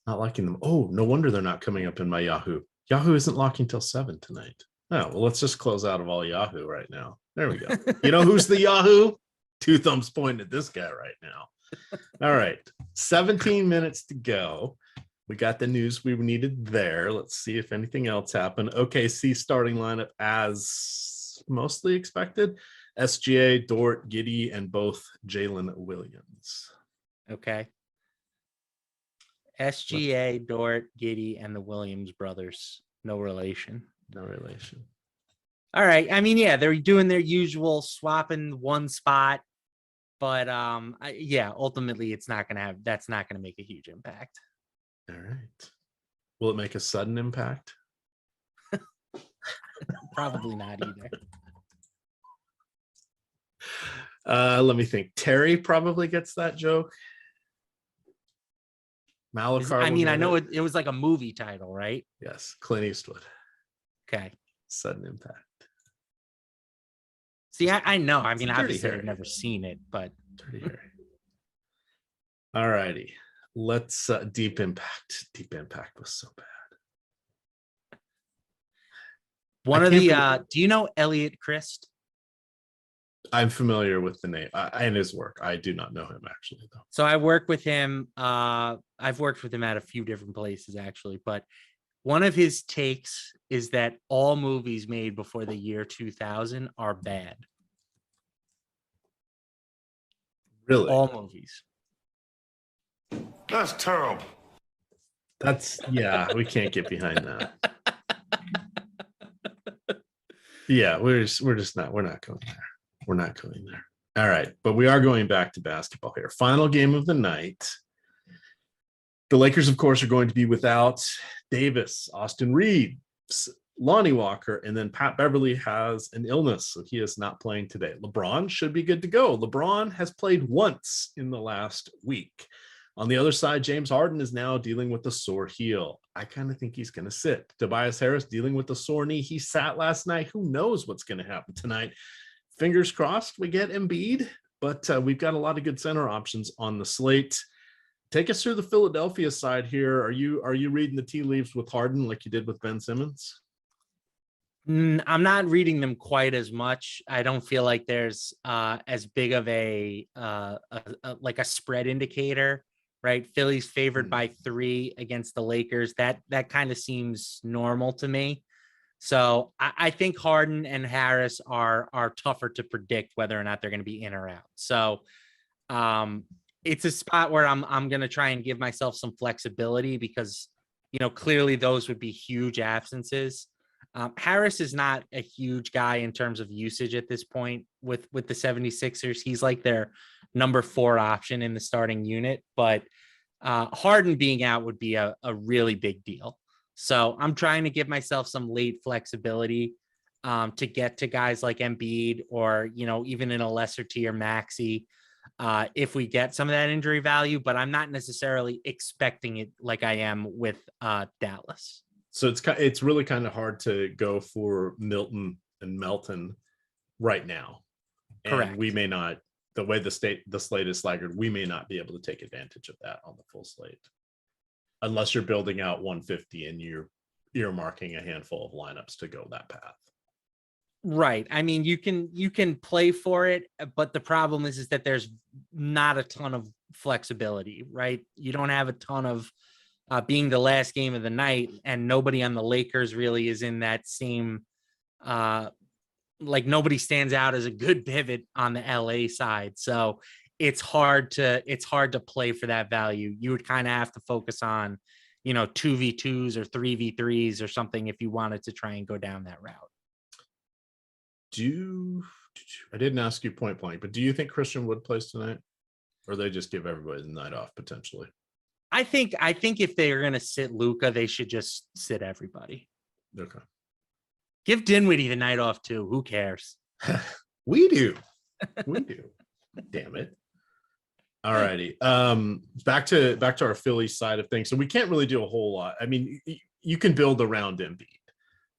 not liking them? Oh, no wonder they're not coming up in my Yahoo. Yahoo isn't locking till 7 tonight. Oh, well, let's just close out of all Yahoo right now. There we go. You know who's the Yahoo? 2 thumbs pointing at this guy right now. All right. 17 minutes to go. We got the news we needed there. Let's see if anything else happened. OKC starting lineup as mostly expected. SGA, Dort, Giddey, and both Jalen Williams. Okay. SGA, Dort, Giddey, and the Williams brothers. No relation. No relation. All right. I mean, yeah, they're doing their usual swapping one spot, but ultimately that's not going to make a huge impact. All right. Will it make a sudden impact? Probably not either. Let me think. Terry probably gets that joke. Malachi. I know it was like a movie title, right? Yes. Clint Eastwood. Okay. Sudden impact. See, I know. I mean, obviously I've never seen it, but Dirty Harry. All righty. Let's Deep Impact. Deep Impact was so bad. Do you know Elliot Christ? I'm familiar with the name and his work. I do not know him actually, though. So I work with him. I've worked with him at a few different places actually, but one of his takes is that all movies made before the year 2000 are bad. Really? All movies. That's terrible. We can't get behind that. Yeah, we're not going there. We're not going there. All right, but we are going back to basketball here. Final game of the night. The Lakers, of course, are going to be without Davis, Austin Reeves, Lonnie Walker, and then Pat Beverly has an illness, so he is not playing today. LeBron should be good to go. LeBron has played once in the last week. On the other side, James Harden is now dealing with a sore heel. I kind of think he's going to sit. Tobias Harris dealing with a sore knee. He sat last night. Who knows what's going to happen tonight? Fingers crossed we get Embiid, but we've got a lot of good center options on the slate. Take us through the Philadelphia side here. Are you reading the tea leaves with Harden like you did with Ben Simmons? I'm not reading them quite as much. I don't feel like there's as big of a spread indicator, right? Philly's favored by 3 against the Lakers. That kind of seems normal to me. So I think Harden and Harris are tougher to predict whether or not they're going to be in or out. So it's a spot where I'm going to try and give myself some flexibility because, clearly those would be huge absences. Harris is not a huge guy in terms of usage at this point with the 76ers. He's like their number 4 option in the starting unit, but Harden being out would be a really big deal. So I'm trying to give myself some late flexibility to get to guys like Embiid or, even in a lesser tier Maxey if we get some of that injury value, but I'm not necessarily expecting it like I am with Dallas. So it's really kind of hard to go for Milton and Melton right now. Correct. And we may not, the way the slate is staggered, we may not be able to take advantage of that on the full slate. Unless you're building out 150 and you're earmarking a handful of lineups to go that path. Right. I mean, you can play for it, but the problem is that there's not a ton of flexibility, right? You don't have a ton of being the last game of the night, and nobody on the Lakers really is in that same like nobody stands out as a good pivot on the LA side. So it's hard to play for that value. You would kind of have to focus on, 2v2s or 3v3s or something if you wanted to try and go down that route. I didn't ask you point blank, but do you think Christian Wood plays tonight, or they just give everybody the night off potentially? I think if they're going to sit Luka, they should just sit everybody. Okay. Give Dinwiddie the night off too. Who cares? We do. Damn it. All righty. Back to our Philly side of things. So we can't really do a whole lot. I mean, you can build around Embiid.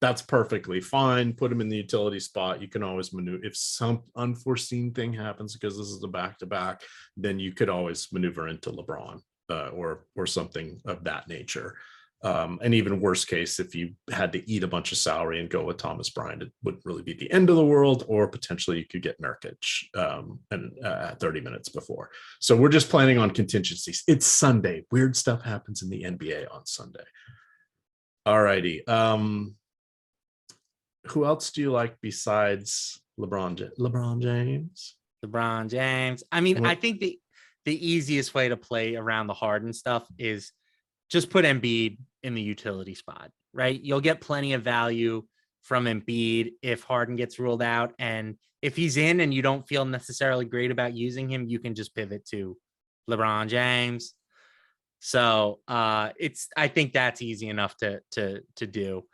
That's perfectly fine. Put him in the utility spot. You can always maneuver. If some unforeseen thing happens, because this is a back-to-back, then you could always maneuver into LeBron or something of that nature. And even worst case, if you had to eat a bunch of salary and go with Thomas Bryant, it wouldn't really be the end of the world, or potentially you could get Nurkic 30 minutes before. So we're just planning on contingencies. It's Sunday. Weird stuff happens in the NBA on Sunday. All righty. Who else do you like besides LeBron James? LeBron James. I mean, I think the easiest way to play around the Harden stuff is just put Embiid in the utility spot, right? You'll get plenty of value from Embiid if Harden gets ruled out. And if he's in and you don't feel necessarily great about using him, you can just pivot to LeBron James. So I think that's easy enough to do.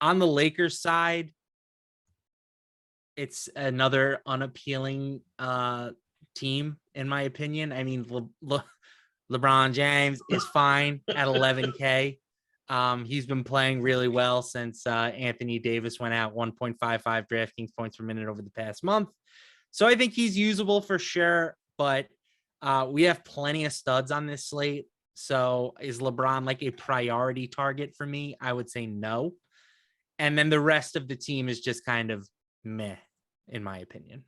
On the Lakers side, it's another unappealing team, in my opinion. I mean, LeBron James is fine at 11K. He's been playing really well since Anthony Davis went out, 1.55 DraftKings points per minute over the past month. So I think he's usable for sure, but we have plenty of studs on this slate. So is LeBron like a priority target for me? I would say no. And then the rest of the team is just kind of meh, in my opinion.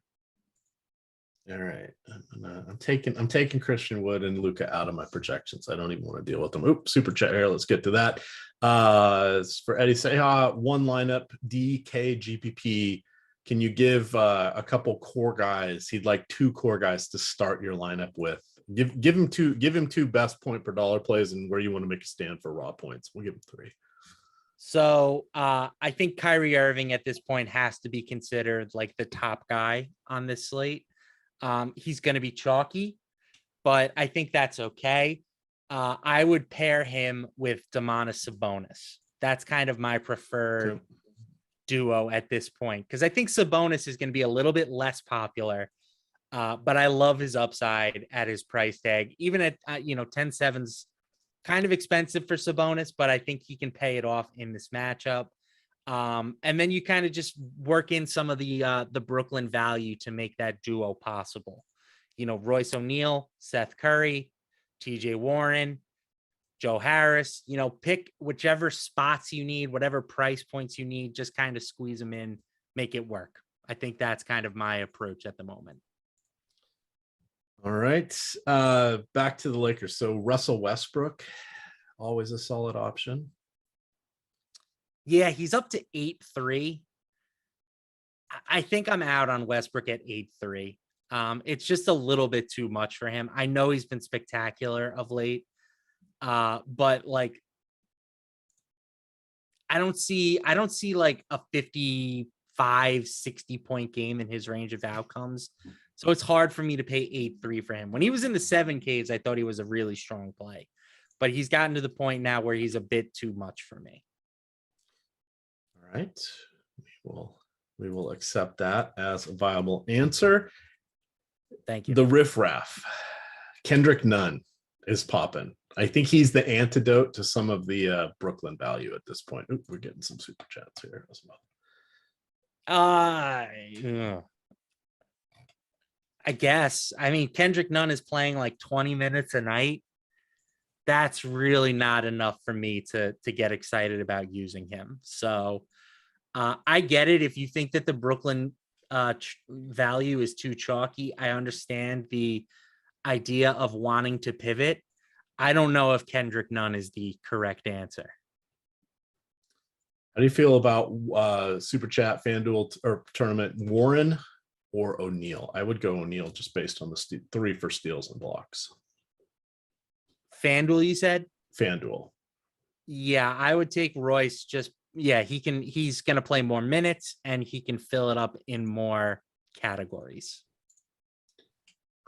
All right. I'm taking Christian Wood and Luka out of my projections. I don't even want to deal with them. Oops, super chat here. Let's get to that. For Eddie Seha, one lineup, DK GPP. Can you give a couple core guys? He'd like 2 core guys to start your lineup with. Give him two best point per dollar plays and where you want to make a stand for raw points. We'll give him 3. So I think Kyrie Irving at this point has to be considered like the top guy on this slate. He's going to be chalky, but I think that's okay. I would pair him with Domantas Sabonis. That's kind of my preferred duo at this point, because I think Sabonis is going to be a little bit less popular, but I love his upside at his price tag. Even at 10.7's kind of expensive for Sabonis, but I think he can pay it off in this matchup. And then you kind of just work in some of the Brooklyn value to make that duo possible. Royce O'Neal, Seth Curry, TJ Warren, Joe Harris, pick whichever spots you need, whatever price points you need, just kind of squeeze them in, make it work. I think that's kind of my approach at the moment. All right. Back to the Lakers. So Russell Westbrook, always a solid option. Yeah, he's up to 8-3. I think I'm out on Westbrook at 8-3. It's just a little bit too much for him. I know he's been spectacular of late, but like I don't see like a 55, 60 point game in his range of outcomes. So it's hard for me to pay 8-3 for him. When he was in the 7Ks, I thought he was a really strong play, but he's gotten to the point now where he's a bit too much for me. All right. We will accept that as a viable answer. Thank you. The riffraff. Kendrick Nunn is popping. I think he's the antidote to some of the Brooklyn value at this point. We're getting some super chats here as well. I guess. I mean, Kendrick Nunn is playing like 20 minutes a night. That's really not enough for me to get excited about using him. So I get it. If you think that the Brooklyn value is too chalky, I understand the idea of wanting to pivot. I don't know if Kendrick Nunn is the correct answer. How do you feel about Super Chat, FanDuel, or tournament, Warren or O'Neal? I would go O'Neal just based on the 3 for steals and blocks. FanDuel, you said? FanDuel. Yeah, I would take Royce. He's going to play more minutes and he can fill it up in more categories.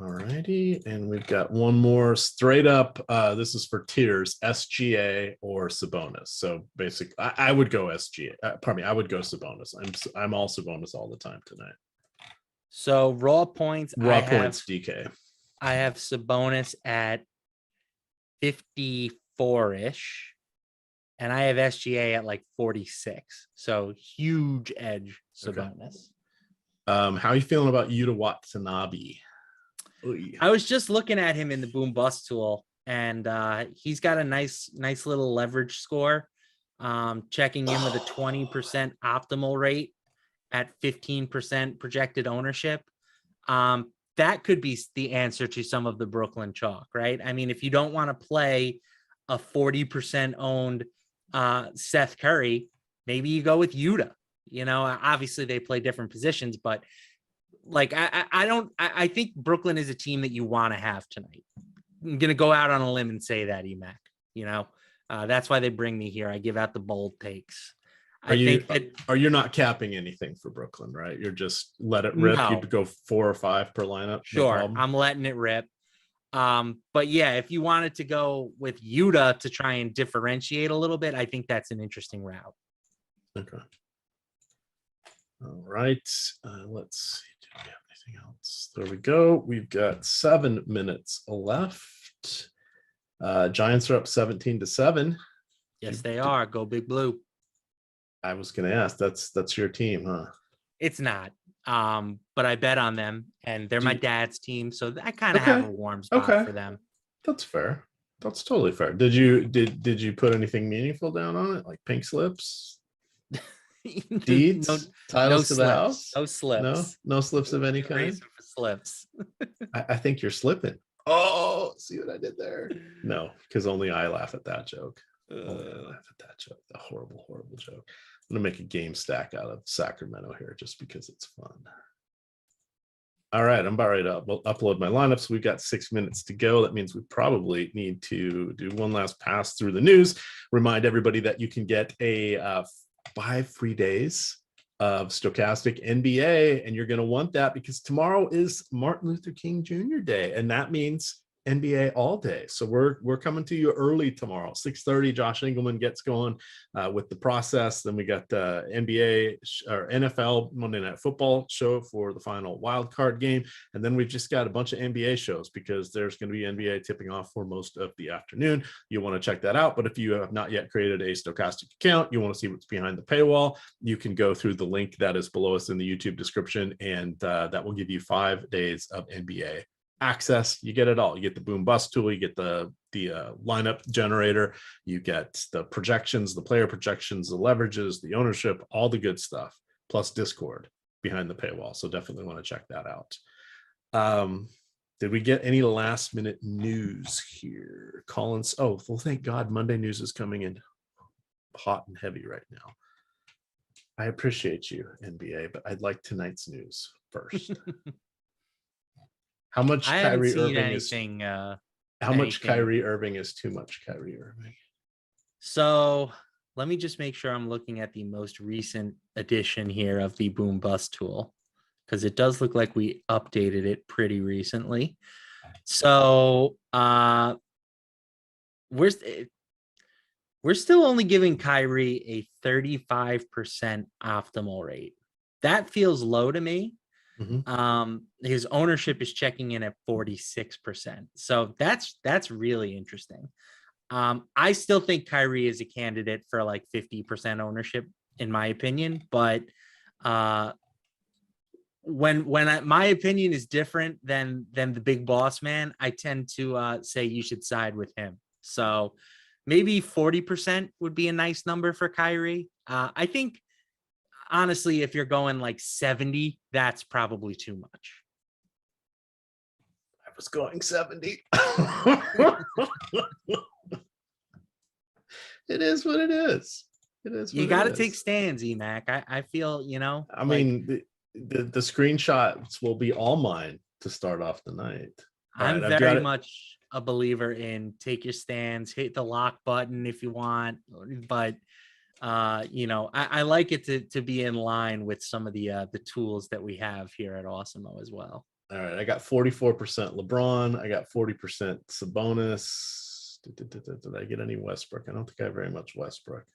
All righty, and we've got one more straight up. This is for tiers: SGA or Sabonis. So basically, I would go SGA. I would go Sabonis. I'm all Sabonis all the time tonight. So raw points. DK. I have Sabonis at 54-ish, and I have SGA at like 46. So huge edge Sabonis. Okay. How are you feeling about Yuta Watanabe? I was just looking at him in the boom bust tool, and he's got a nice little leverage score, checking in with a 20% optimal rate at 15% projected ownership. That could be the answer to some of the Brooklyn chalk, right? I mean, if you don't want to play a 40% owned Seth Curry, maybe you go with Yuta. You know, obviously they play different positions, but like, I think Brooklyn is a team that you want to have tonight. I'm going to go out on a limb and say that, Emac, you know, that's why they bring me here. I give out the bold takes. Are you not capping anything for Brooklyn, right? You're just let it rip. No. You'd go 4 or 5 per lineup. Sure. No, I'm letting it rip. But yeah, if you wanted to go with Yuta to try and differentiate a little bit, I think that's an interesting route. Okay. All right. Let's see. Do we have anything else? There we go. We've got 7 minutes left. Giants are up 17-7. Yes, they are. Go Big Blue. I was going to ask. That's your team, huh? It's not. But I bet on them, and they're my dad's team, so I kind of have a warm spot for them. That's fair. That's totally fair. Did you put anything meaningful down on it, like pink slips? Deeds, titles to the house, no slips, no slips of any kind. Slips. I think you're slipping. Oh, see what I did there? No, because only I laugh at that joke. Only I laugh at that joke. The horrible joke. I'm gonna make a game stack out of Sacramento here just because it's fun. All right, I'm about ready to upload my lineups. We've got 6 minutes to go. That means we probably need to do one last pass through the news. Remind everybody that you can get a 5 free days of Stokastic NBA, and you're going to want that because tomorrow is Martin Luther King Jr. Day, and that means NBA all day. So we're coming to you early tomorrow, 6:30. Josh Engelman gets going with the process. Then we got the NBA or NFL Monday Night Football show for the final wild card game, and then we've just got a bunch of NBA shows because there's going to be NBA tipping off for most of the afternoon. You want to check that out, but if you have not yet created a Stokastic account, you want to see what's behind the paywall, you can go through the link that is below us in the YouTube description, and that will give you 5 days of NBA access. You get it all. You get the boom bust tool, you get the lineup generator, you get the projections, the player projections, the leverages, the ownership, all the good stuff, plus Discord behind the paywall. So definitely want to check that out. Did we get any last minute news here? Collins. Oh, well, thank God Monday news is coming in hot and heavy right now. I appreciate you, NBA, but I'd like tonight's news first. How much I haven't Kyrie seen Irving is anything. how much Kyrie Irving is too much Kyrie Irving? So let me just make sure I'm looking at the most recent edition here of the Boom Bust tool, because it does look like we updated it pretty recently. So we're still only giving Kyrie a 35% optimal rate. That feels low to me. His ownership is checking in at 46%. So that's really interesting. I still think Kyrie is a candidate for like 50% ownership, in my opinion. But when my opinion is different than the big boss man, I tend to say you should side with him. So maybe 40% would be a nice number for Kyrie. I think, honestly, if you're going like 70, that's probably too much. I was going 70. It is what it is. It is. You got to take stands, Emac. I feel, I mean, the screenshots will be all mine to start off the night. I'm very much a believer in take your stands, hit the lock button if you want, but I like it to be in line with some of the tools that we have here at Awesemo as well. All right, I got 44% LeBron. I got 40% Sabonis. Did I get any Westbrook? I don't think I have very much Westbrook.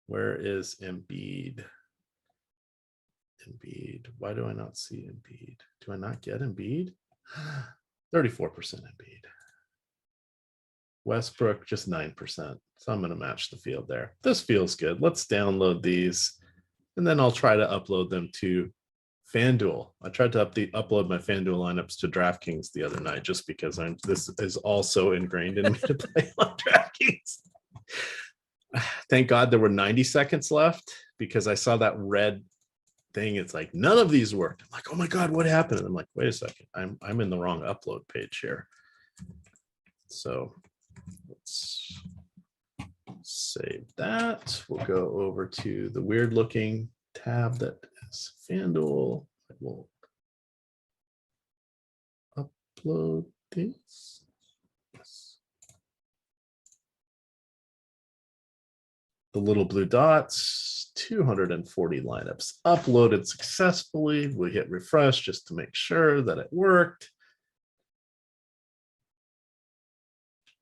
Where is Embiid? Why do I not see Embiid? Do I not get Embiid? 34% Embiid. Westbrook, just 9%. So I'm going to match the field there. This feels good. Let's download these, and then I'll try to upload them to FanDuel. I tried to upload my FanDuel lineups to DraftKings the other night just because this is also ingrained in me to play on DraftKings. Thank God there were 90 seconds left, because I saw that red thing. It's like none of these worked. I'm like, oh my God, what happened? And I'm like, wait a second, I'm in the wrong upload page here. So let's save that. We'll go over to the weird looking tab that is FanDuel. I will upload these. Yes. The little blue dots, 240 lineups uploaded successfully. We hit refresh just to make sure that it worked.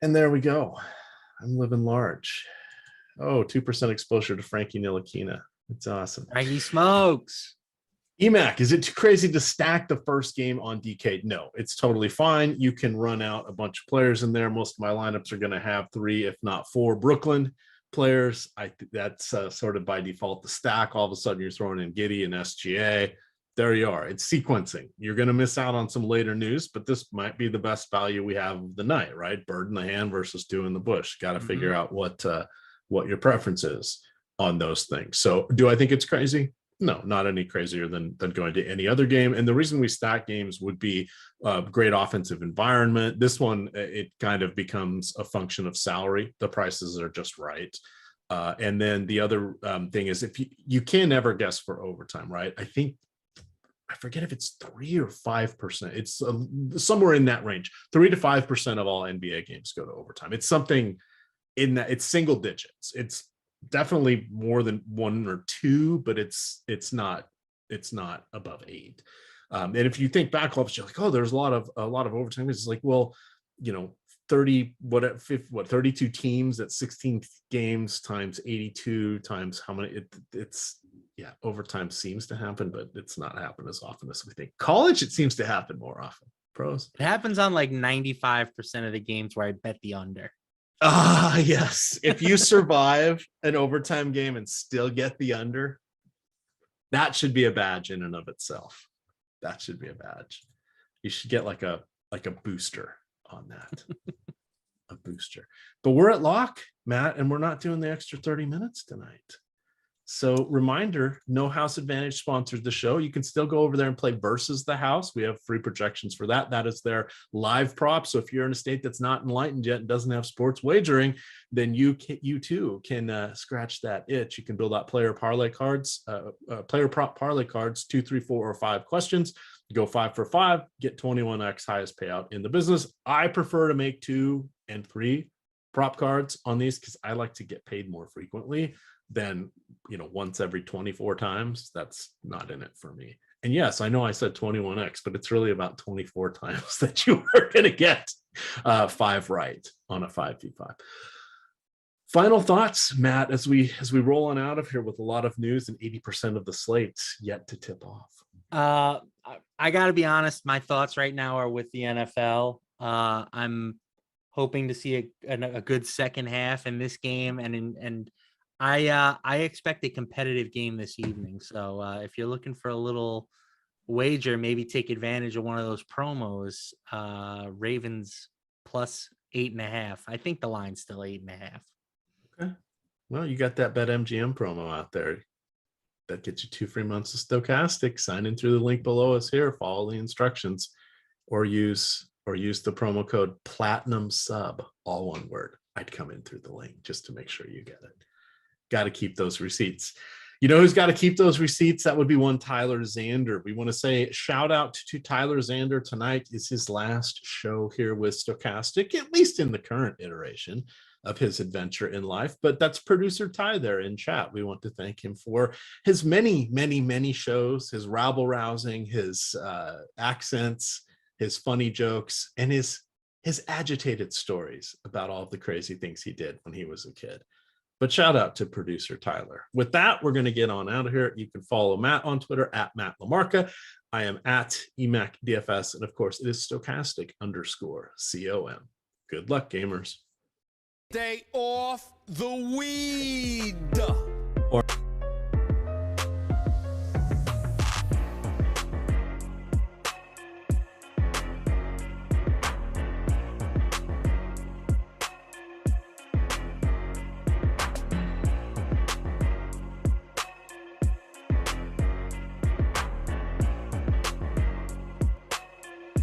And there we go. I'm living large. Oh, 2% exposure to Frankie Ntilikina. It's awesome. Frankie smokes. Emac, is it too crazy to stack the first game on DK? No, it's totally fine. You can run out a bunch of players in there. Most of my lineups are going to have 3, if not 4 Brooklyn players. I think that's sort of by default the stack. All of a sudden you're throwing in Giddey and SGA. There you are. It's sequencing. You're going to miss out on some later news, but this might be the best value we have of the night, right? Bird in the hand versus 2 in the bush. Got to figure out what your preference is on those things. So do I think it's crazy? No, not any crazier than going to any other game. And the reason we stack games would be a great offensive environment. This one, it kind of becomes a function of salary. The prices are just right. And then the other thing is, if you can never guess for overtime, right? I forget if it's 3 or 5%. It's somewhere in that range. 3 to 5% of all NBA games go to overtime. It's something in that, it's single digits. It's definitely more than 1 or 2, but it's not above 8. And if you think back, you're like, oh, there's a lot of overtime. It's like, well, 32 teams at 16 games times 82 times how many? Overtime seems to happen, but it's not happen as often as we think. College, it seems to happen more often. Pros, it happens on like 95% of the games where I bet the under. Yes. If you survive an overtime game and still get the under, that should be a badge in and of itself. That should be a badge. You should get like a booster on that. A booster. But we're at lock, Matt, and we're not doing the extra 30 minutes tonight. So reminder, No House Advantage sponsored the show. You can still go over there and play Versus the House. We have free projections for that. That is their live prop. So if you're in a state that's not enlightened yet and doesn't have sports wagering, then you too can scratch that itch. You can build out player parlay cards, player prop parlay cards, 2, 3, 4, or 5 questions. Go 5 for 5, get 21x highest payout in the business. I prefer to make 2 and 3 prop cards on these because I like to get paid more frequently than, once every 24 times. That's not in it for me. And yes, I know I said 21x, but it's really about 24 times that you are going to get 5 right on a 5v5. Final thoughts, Matt, as we roll on out of here with a lot of news and 80% of the slate yet to tip off. I got to be honest. My thoughts right now are with the NFL. I'm hoping to see a good second half in this game, and I expect a competitive game this evening. So if you're looking for a little wager, maybe take advantage of one of those promos. Ravens plus 8.5. I think the line's still 8.5. Okay. Well, you got that BetMGM promo out there. That gets you 2 free months of Stokastic. Sign in through the link below us here. Follow the instructions, or use the promo code Platinum Sub, all one word. I'd come in through the link just to make sure you get it. Got to keep those receipts. You know who's got to keep those receipts? That would be one Tyler Zander. We want to say shout out to Tyler Zander. Tonight is his last show here with Stokastic, at least in the current iteration of his adventure in life. But that's producer Ty there in chat. We want to thank him for his many, many, many shows, his rabble-rousing, his accents, his funny jokes, and his agitated stories about all of the crazy things he did when he was a kid. But shout out to producer Tyler. With that, we're going to get on out of here. You can follow Matt on Twitter at Matt LaMarca. I am at Emac DFS. And of course, it is Stokastic_COM. Good luck, gamers. Stay off the weed. Or